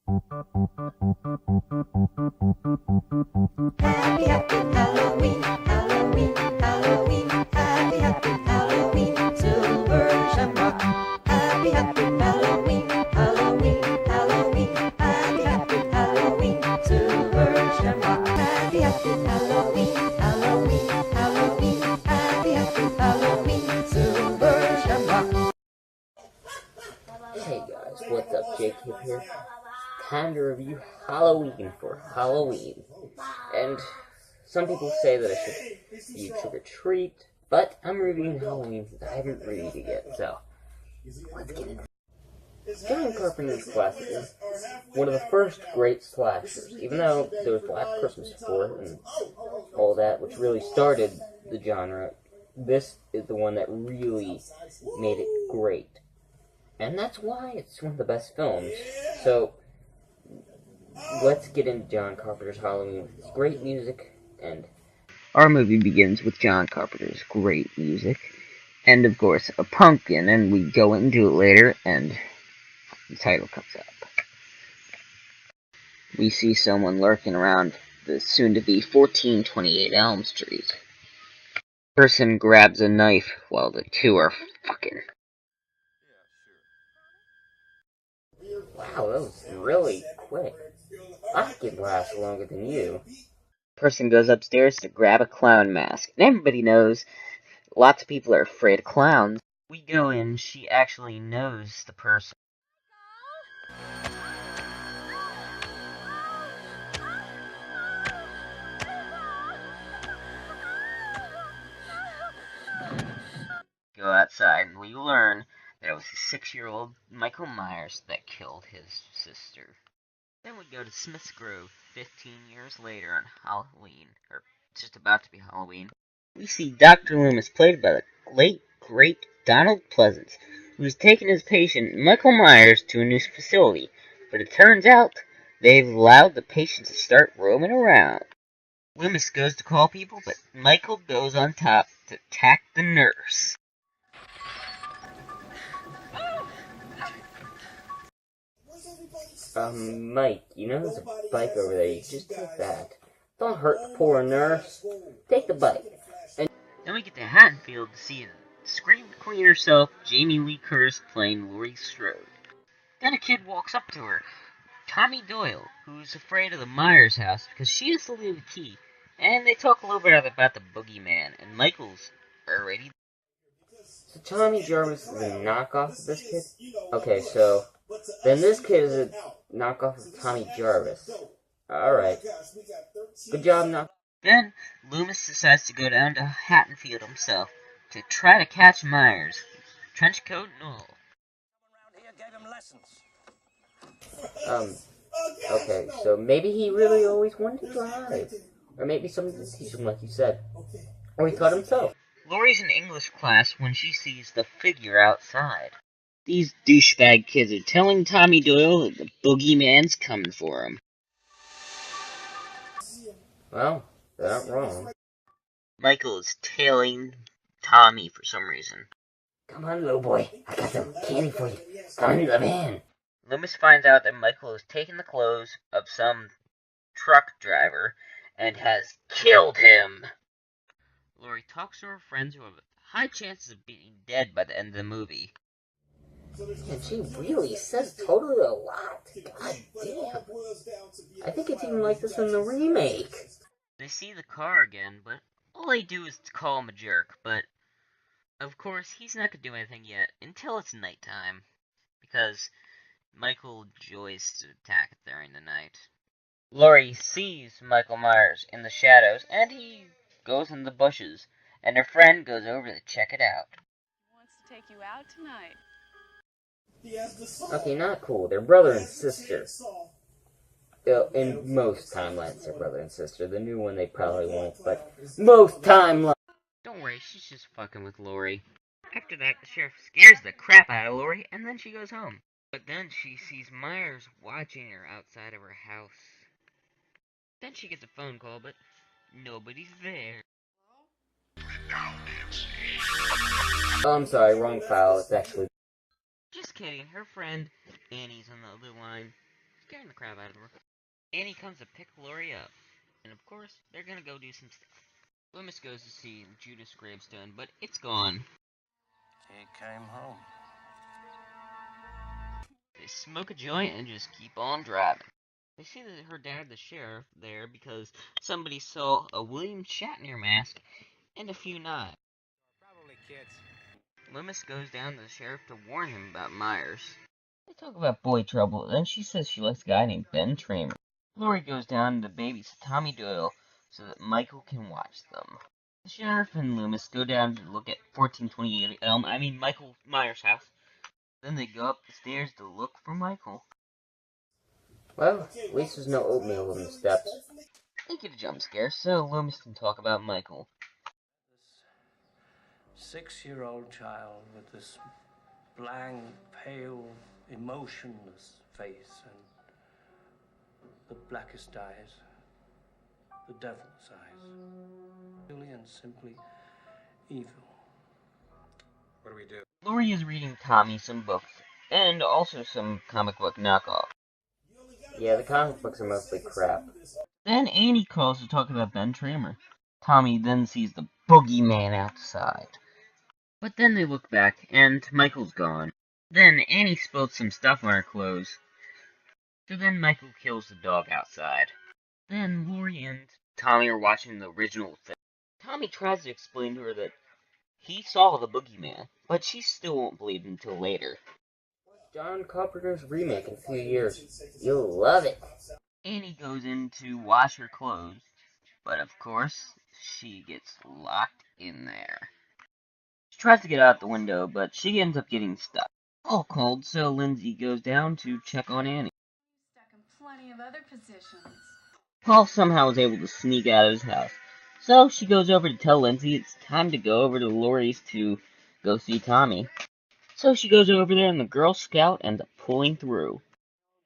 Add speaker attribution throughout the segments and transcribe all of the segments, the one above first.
Speaker 1: Happy, happy Halloween, Halloween, Halloween. Happy, happy Halloween, Silver Shamrock. Happy, happy Halloween, Halloween, Halloween. Happy, happy Halloween, Silver Shamrock. Happy, happy Halloween, Halloween, Halloween. Happy, happy Halloween, Silver Shamrock.
Speaker 2: Hey guys, what's up? Jake here. Time to review Halloween for Halloween. And some people say that I should use Trick or Treat, but I'm reviewing Halloween since I haven't reviewed it yet, so let's get into it. John Carpenter's classic is one of the first great slashers, even though there was Black Christmas before and all that, which really started the genre. This is the one that really made it great. And that's why it's one of the best films. So, let's get into John Carpenter's Halloween with its great music. And our movie begins with John Carpenter's great music. And, of course, a pumpkin. And we go into it later, and the title comes up. We see someone lurking around the soon-to-be 1428 Elm Street. The person grabs a knife while the two are fucking. Wow, that was really quick. I could last longer than you. Person goes upstairs to grab a clown mask. And everybody knows lots of people are afraid of clowns. We go in, she actually knows the person. Go outside and we learn that it was the 6-year-old Michael Myers that killed his sister. Then we go to Smith's Grove 15 years later on Halloween, or just about to be Halloween. We see Dr. Loomis, played by the late, great Donald Pleasence, who's taken his patient Michael Myers to a new facility, but it turns out they've allowed the patient to start roaming around. Loomis goes to call people, but Michael goes on top to attack the nurse. Mike, you know there's a bike over there. You just take that. Don't hurt the poor nurse. Take the bike. And then we get to Haddonfield to see the Scream Queen herself, Jamie Lee Curtis, playing Laurie Strode. Then a kid walks up to her, Tommy Doyle, who's afraid of the Myers house because she has to leave a key. And they talk a little bit about the boogeyman, and Michael's already. So Tommy Jarvis is a knockoff of this kid? Okay, so then this kid is a knockoff of Tommy Jarvis. Alright. Good job, knock. Then Loomis decides to go down to Haddonfield himself to try to catch Myers, trench coat and all. Okay, so maybe he really always wanted to drive. Or maybe someone did teach him like you said. Or he taught himself. Laurie's in English class when she sees the figure outside. These douchebag kids are telling Tommy Doyle that the boogeyman's coming for him. Well, they're not wrong. Michael is tailing Tommy for some reason. Come on, little boy. I got some candy for you. Come into the van. Loomis finds out that Michael has taken the clothes of some truck driver and has killed him. Laurie talks to her friends who have high chances of being dead by the end of the movie. And she really says totally a lot. God damn. I think it's even like this in the remake. They see the car again, but all they do is call him a jerk. But, of course, he's not going to do anything yet until it's nighttime. Because Michael enjoys to attack it during the night. Laurie sees Michael Myers in the shadows, and he goes in the bushes. And her friend goes over to check it out.
Speaker 3: He wants to take you out tonight.
Speaker 2: Okay, not cool. They're brother and sister. In most timelines, they're brother and sister. The new one, they probably won't, but most timelines. Don't worry, she's just fucking with Laurie. After that, the sheriff scares the crap out of Laurie, and then she goes home. But then she sees Myers watching her outside of her house. Then she gets a phone call, but nobody's there. Oh, I'm sorry, wrong file. It's actually... Just kidding, her friend Annie's on the other line. scaring the crap out of her. Annie comes to pick Laurie up, and of course, they're gonna go do some stuff. Loomis goes to see Judas' gravestone, but it's gone.
Speaker 4: He came home.
Speaker 2: They smoke a joint and just keep on driving. They see that her dad, the sheriff, there because somebody saw a William Shatner mask and a few knives.
Speaker 4: Probably kids.
Speaker 2: Loomis goes down to the sheriff to warn him about Myers. They talk about boy trouble, then she says she likes a guy named Ben Tramer. Laurie goes down to babysit Tommy Doyle so that Michael can watch them. The sheriff and Loomis go down to look at 1428 Michael Myers' house. Then they go up the stairs to look for Michael. Well, at least there's no oatmeal on the steps. They get a jump scare, so Loomis can talk about Michael.
Speaker 4: This 6-year-old child with this blank, pale, emotionless face and the blackest eyes, the devil's eyes, really and simply evil. What do we do?
Speaker 2: Laurie is reading Tommy some books, and also some comic book knockoff. Yeah, the comic books are mostly crap. Then Annie calls to talk about Ben Tramer. Tommy then sees the boogeyman outside. But then they look back, and Michael's gone. Then Annie spilled some stuff on her clothes. So then Michael kills the dog outside. Then Laurie and Tommy are watching the original thing. Tommy tries to explain to her that he saw the boogeyman, but she still won't believe him until later. John Carpenter's remake in a few years. You'll love it. Annie goes in to wash her clothes, but of course, she gets locked in there. She tries to get out the window, but she ends up getting stuck. All cold, so Lindsay goes down to check on Annie.
Speaker 3: Stuck in plenty of other positions.
Speaker 2: Paul somehow is able to sneak out of his house, so she goes over to tell Lindsay it's time to go over to Laurie's to go see Tommy. So she goes over there and the Girl Scout ends up pulling through.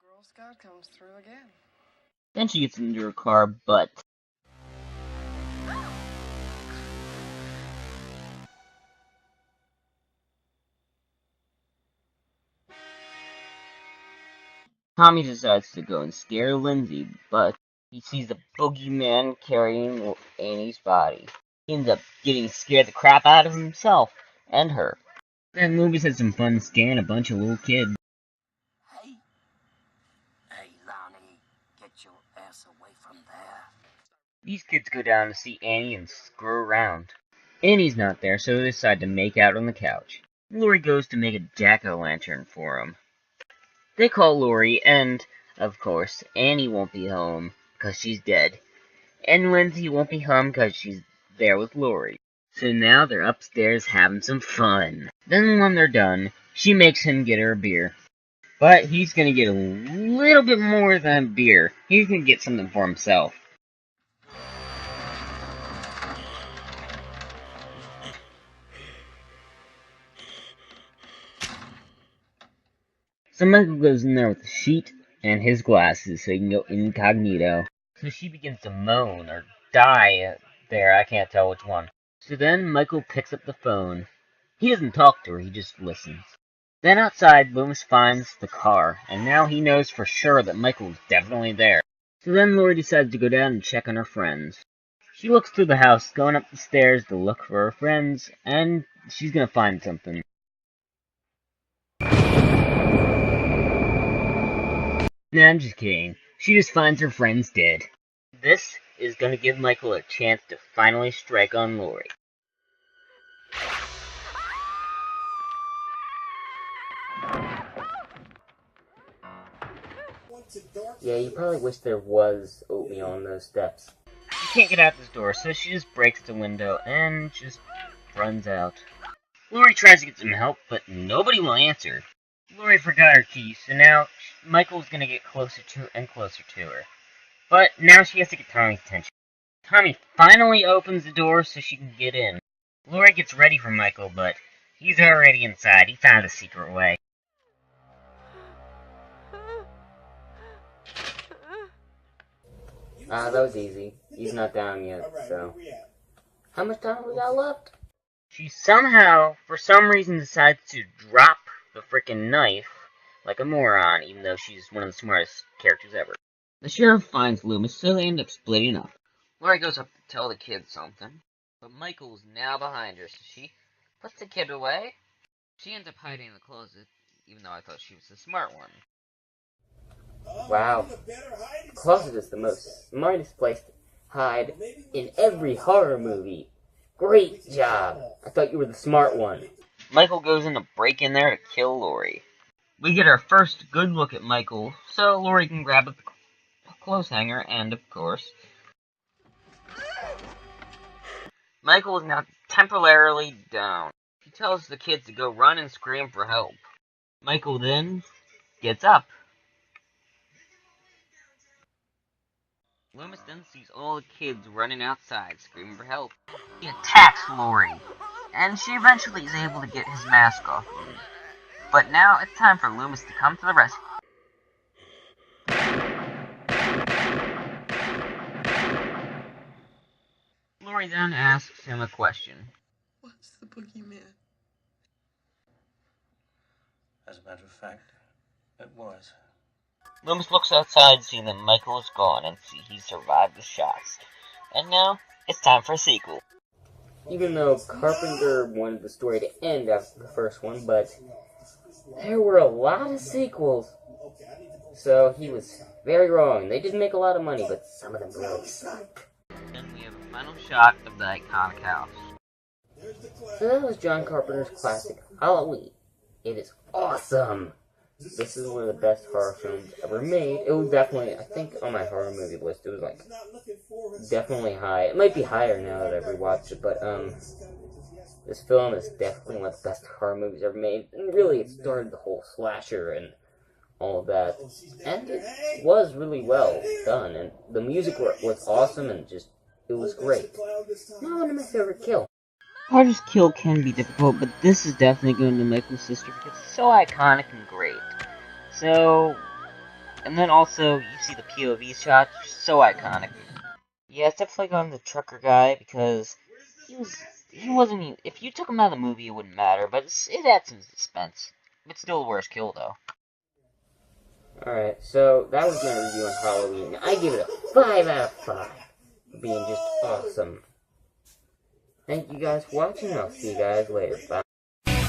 Speaker 3: Girl Scout comes through again.
Speaker 2: Then she gets into her car, but Tommy decides to go and scare Lindsay, but he sees the boogeyman carrying Annie's body. He ends up getting scared the crap out of himself and her. Then Loomis has some fun scaring a bunch of little kids.
Speaker 5: Hey, Lonnie, get your ass away from there.
Speaker 2: These kids go down to see Annie and screw around. Annie's not there, so they decide to make out on the couch. Laurie goes to make a jack-o'-lantern for him. They call Laurie, and, of course, Annie won't be home, because she's dead. And Lindsay won't be home because she's there with Laurie. So now they're upstairs having some fun. Then when they're done, she makes him get her a beer. But he's gonna get a little bit more than a beer. He's gonna get something for himself. So Michael goes in there with a sheet and his glasses so he can go incognito. So she begins to moan or die there, I can't tell which one. So then Michael picks up the phone. He doesn't talk to her, he just listens. Then outside, Loomis finds the car, and now he knows for sure that Michael is definitely there. So then Laurie decides to go down and check on her friends. She looks through the house, going up the stairs to look for her friends, and she's gonna find something. Nah, I'm just kidding. She just finds her friends dead. This is gonna give Michael a chance to finally strike on Laurie. Yeah, you probably wish there was oatmeal on those steps. She can't get out this door, so she just breaks the window and just runs out. Laurie tries to get some help, but nobody will answer. Laurie forgot her keys, so now Michael's gonna get closer and closer to her. But now she has to get Tommy's attention. Tommy finally opens the door so she can get in. Laurie gets ready for Michael, but he's already inside. He found a secret way. That was easy. He's not down yet, so... How much time we got left? She somehow, for some reason, decides to drop the frickin' knife, like a moron, even though she's one of the smartest characters ever. The sheriff finds Loomis, so they end up splitting up. Laurie goes up to tell the kid something, but Michael's now behind her, so she puts the kid away. She ends up hiding in the closet, even though I thought she was the smart one.
Speaker 6: Wow. The closet is the most smartest place to hide in every horror movie. Great job. I thought you were the smart one.
Speaker 2: Michael goes in to break in there to kill Laurie. We get our first good look at Michael, so Laurie can grab the clothes hanger, and of course, Michael is now temporarily down. He tells the kids to go run and scream for help. Michael then gets up. Loomis then sees all the kids running outside, screaming for help. He attacks Laurie, and she eventually is able to get his mask off him. But now it's time for Loomis to come to the rescue. Laurie then asks him a question.
Speaker 3: What's the boogeyman?
Speaker 4: As a matter of fact, it was.
Speaker 2: Loomis looks outside, seeing that Michael is gone, and see he survived the shots. And now, it's time for a sequel.
Speaker 6: Even though Carpenter wanted the story to end after the first one, but there were a lot of sequels. So he was very wrong. They did make a lot of money, but some of them really sucked.
Speaker 2: Then we have a final shot of the iconic house.
Speaker 6: So that was John Carpenter's classic, Halloween. It is awesome. This is one of the best horror films ever made. It was definitely, I think, on my horror movie list, it was like, definitely high. It might be higher now that I've rewatched it, but, this film is definitely one of the best horror movies ever made. And really, it started the whole slasher and all of that. And it was really well done, and the music was awesome, and just, it was great. Now one of my favorite kills.
Speaker 2: Hardest kill can be difficult, but this is definitely going to Michael's sister because it's so iconic and great. So, and then also, you see the POV shots, so iconic. Yeah, it's definitely going to the trucker guy because he wasn't even, if you took him out of the movie, it wouldn't matter, but it adds some suspense. It's still the worst kill, though.
Speaker 6: Alright, so that was my review on Halloween. I give it a 5 out of 5 for being just awesome. Thank you guys for watching. I'll see you guys later. Bye.
Speaker 5: It's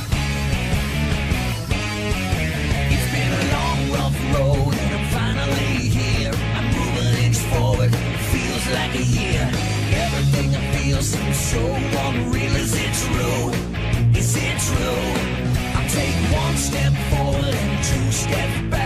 Speaker 5: been a long, rough road, and I'm finally here. I'm moving inch forward, feels like a year. Everything I feel seems so unreal. Is it true? Is it true? I'll take one step forward and 2 steps back.